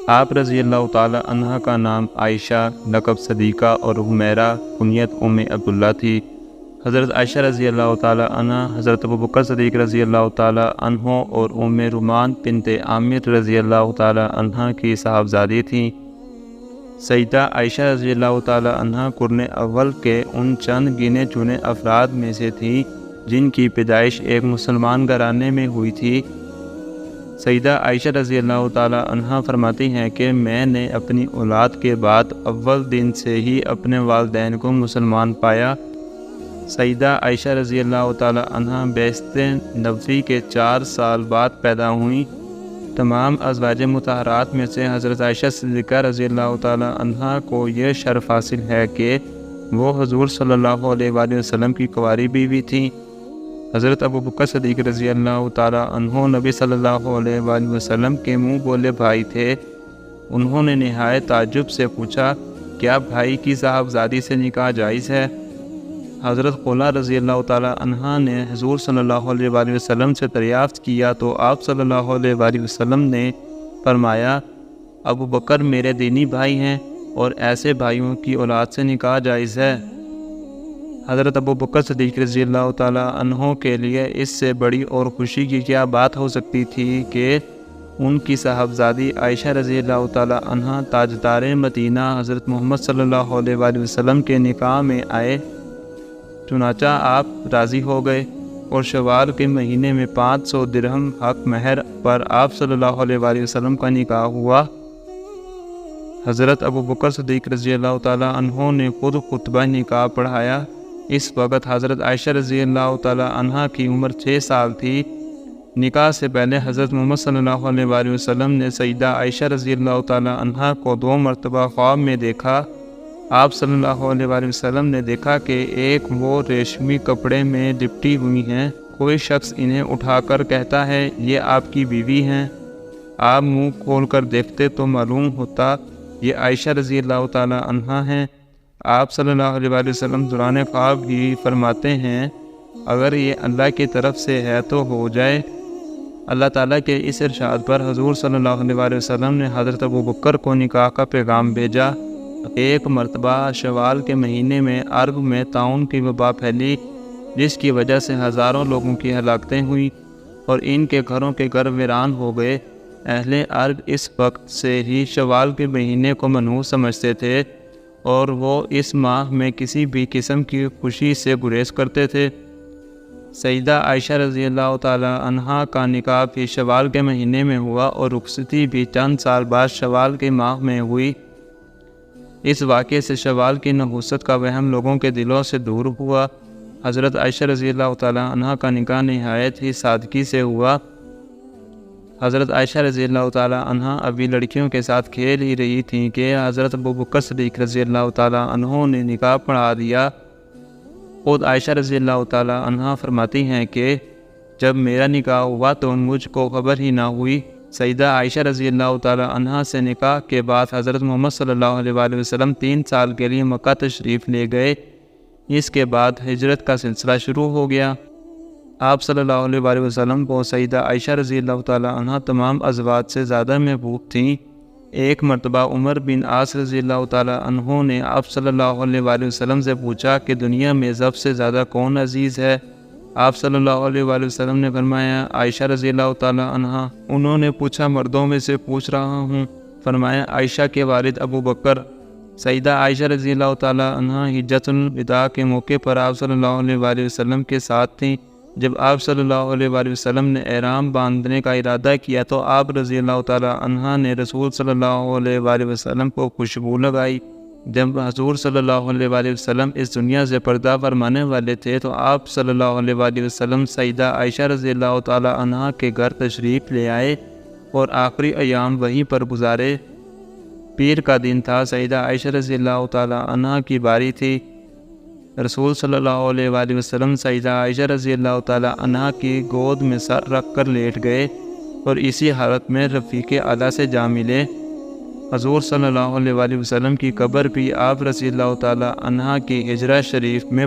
آپ رضی اللہ تعالی عنہ کا نام عائشہ، لقب صدیقہ اور حمیرہ کنیت عبداللہ تھی۔ حضرت عائشہ رضی اللہ تعالی عنہ حضرت ابوبکر صدیق رضی اللہ تعالی عنہ اور رومان بنت عامر رضی اللہ تعالی عنہ کی صاحبزادی تھیں۔ سیدہ عائشہ رضی اللہ تعالی عنہ قرن اول کے ان چند گنے چنے افراد میں سے تھیں جن کی پیدائش ایک مسلمان گھرانے میں ہوئی تھی۔ سیدہ عائشہ رضی اللہ تعالی عنہ فرماتی ہیں کہ میں نے اپنی اولاد کے بعد اول دن سے ہی اپنے والدین کو مسلمان پایا۔ سیدہ عائشہ رضی اللہ تعالی عنہ بعثت نبوی کے 4 سال بعد پیدا ہوئیں۔ تمام ازواج مطہرات میں سے حضرت عائشہ صدیقہ رضی اللہ تعالی عنہ کو یہ شرف حاصل ہے کہ وہ حضور صلی اللہ علیہ وآلہ وسلم کی کنواری بیوی تھیں۔ حضرت ابوبکر صدیق رضی اللہ تعالی عنہ نبی صلی اللہ علیہ وآلہ وسلم کے منہ بولے بھائی تھے۔ انہوں نے نہایت تعجب سے پوچھا، کیا بھائی کی صاحبزادی سے نکاح جائز ہے؟ حضرت خولہ رضی اللہ تعالی عنہ نے حضور صلی اللہ علیہ وآلہ وسلم سے دریافت کیا تو آپ صلی اللہ علیہ وآلہ وسلم نے فرمایا، ابوبکر میرے دینی بھائی ہیں اور ایسے بھائیوں کی اولاد سے نکاح جائز ہے۔ حضرت ابوبکر صدیق رضی اللہ تعالی عنہ کے لیے اس سے بڑی اور خوشی کی کیا بات ہو سکتی تھی کہ ان کی صاحبزادی عائشہ رضی اللہ تعالی عنہ تاجدار مدینہ حضرت محمد صلی اللہ علیہ وآلہ وسلم کے نکاح میں آئے۔ چنانچہ آپ راضی ہو گئے اور شوال کے مہینے میں 500 درہم حق مہر پر آپ صلی اللہ علیہ وآلہ وسلم کا نکاح ہوا۔ حضرت ابوبکر صدیق رضی اللہ تعالی عنہ نے خود خطبہ نکاح پڑھایا۔ اس وقت حضرت عائشہ رضی اللہ تعالی عنہ کی عمر 6 سال تھی۔ نکاح سے پہلے حضرت محمد صلی اللہ علیہ وآلہ وسلم نے سیدہ عائشہ رضی اللہ تعالی عنہ کو 2 مرتبہ خواب میں دیکھا۔ آپ صلی اللہ علیہ وآلہ وسلم نے دیکھا کہ ایک وہ ریشمی کپڑے میں لپٹی ہوئی ہیں، کوئی شخص انہیں اٹھا کر کہتا ہے یہ آپ کی بیوی ہیں۔ آپ منہ کھول کر دیکھتے تو معلوم ہوتا یہ عائشہ رضی اللہ تعالی عنہ ہیں۔ آپ صلی اللہ علیہ وآلہ وسلم دوران خواب ہی فرماتے ہیں، اگر یہ اللہ کی طرف سے ہے تو ہو جائے۔ اللہ تعالیٰ کے اس ارشاد پر حضور صلی اللہ علیہ وآلہ وسلم نے حضرت ابوبکر کو نکاح کا پیغام بھیجا۔ ایک مرتبہ شوال کے مہینے میں عرب میں طاعون کی وبا پھیلی، جس کی وجہ سے ہزاروں لوگوں کی ہلاکتیں ہوئیں اور ان کے گھروں کے گھر ویران ہو گئے۔ اہل عرب اس وقت سے ہی شوال کے مہینے کو منحوس سمجھتے تھے اور وہ اس ماہ میں کسی بھی قسم کی خوشی سے گریز کرتے تھے۔ سیدہ عائشہ رضی اللہ تعالی عنہ کا نکاح بھی شوال کے مہینے میں ہوا اور رخصتی بھی چند سال بعد شوال کے ماہ میں ہوئی۔ اس واقعے سے شوال کی نحوست کا وہم لوگوں کے دلوں سے دور ہوا۔ حضرت عائشہ رضی اللہ تعالی عنہ کا نکاح نہایت ہی سادگی سے ہوا۔ حضرت عائشہ رضی اللہ تعالی عنہ ابھی لڑکیوں کے ساتھ کھیل ہی رہی تھیں کہ حضرت ابوبکر صدیق رضی اللہ تعالی عنہ نے نکاح پڑھا دیا۔ خود عائشہ رضی اللہ تعالی عنہ فرماتی ہیں کہ جب میرا نکاح ہوا تو مجھ کو خبر ہی نہ ہوئی۔ سیدہ عائشہ رضی اللہ تعالی عنہ سے نکاح کے بعد حضرت محمد صلی اللہ علیہ وآلہ وسلم 3 سال کے لیے مکہ تشریف لے گئے۔ اس کے بعد ہجرت کا سلسلہ شروع ہو گیا۔ آپ صلی اللہ علیہ وآلہ وسلم کو سیدہ عائشہ رضی اللہ تعالی عنہ تمام ازواج سے زیادہ محبوب تھیں۔ ایک مرتبہ عمر بن عاص رضی اللہ تعالی عنہ نے آپ صلی اللہ علیہ وآلہ وسلم سے پوچھا کہ دنیا میں سب سے زیادہ کون عزیز ہے؟ آپ صلی اللہ علیہ وآلہ وسلم نے فرمایا عائشہ رضی اللہ تعالی عنہ۔ انہوں نے پوچھا مردوں میں سے پوچھ رہا ہوں؟ فرمایا عائشہ کے والد ابوبکر۔ سیدہ عائشہ رضی اللہ تعالی عنہ حجۃ الوداع کے موقع پر آپ صلی اللہ علیہ وآلہ وسلم کے ساتھ تھیں۔ جب آپ صلی اللہ علیہ وآلہ وسلم نے احرام باندھنے کا ارادہ کیا تو آپ رضی اللہ تعالی عنہ نے رسول صلی اللہ علیہ وآلہ وسلم کو خوشبو لگائی۔ جب حضور صلی اللہ علیہ وآلہ وسلم اس دنیا سے پردہ فرمانے والے تھے تو آپ صلی اللہ علیہ وآلہ وسلم سیدہ عائشہ رضی اللہ تعالی عنہ کے گھر تشریف لے آئے اور آخری ایام وہیں پر گزارے۔ پیر کا دن تھا۔ سیدہ عائشہ رضی اللہ تعالی عنہ کی باری تھی۔ رسول صلی اللہ علیہ وآلہ وسلم سیدہ عائشہ رضی اللہ تعالی عنہ کی گود میں سر رکھ کر لیٹ گئے اور اسی حالت میں رفیق اعلیٰ سے جا ملے۔ حضور صلی اللہ علیہ وآلہ وسلم کی قبر بھی آپ رضی اللہ تعالی عنہ کی حجرہ شریف میں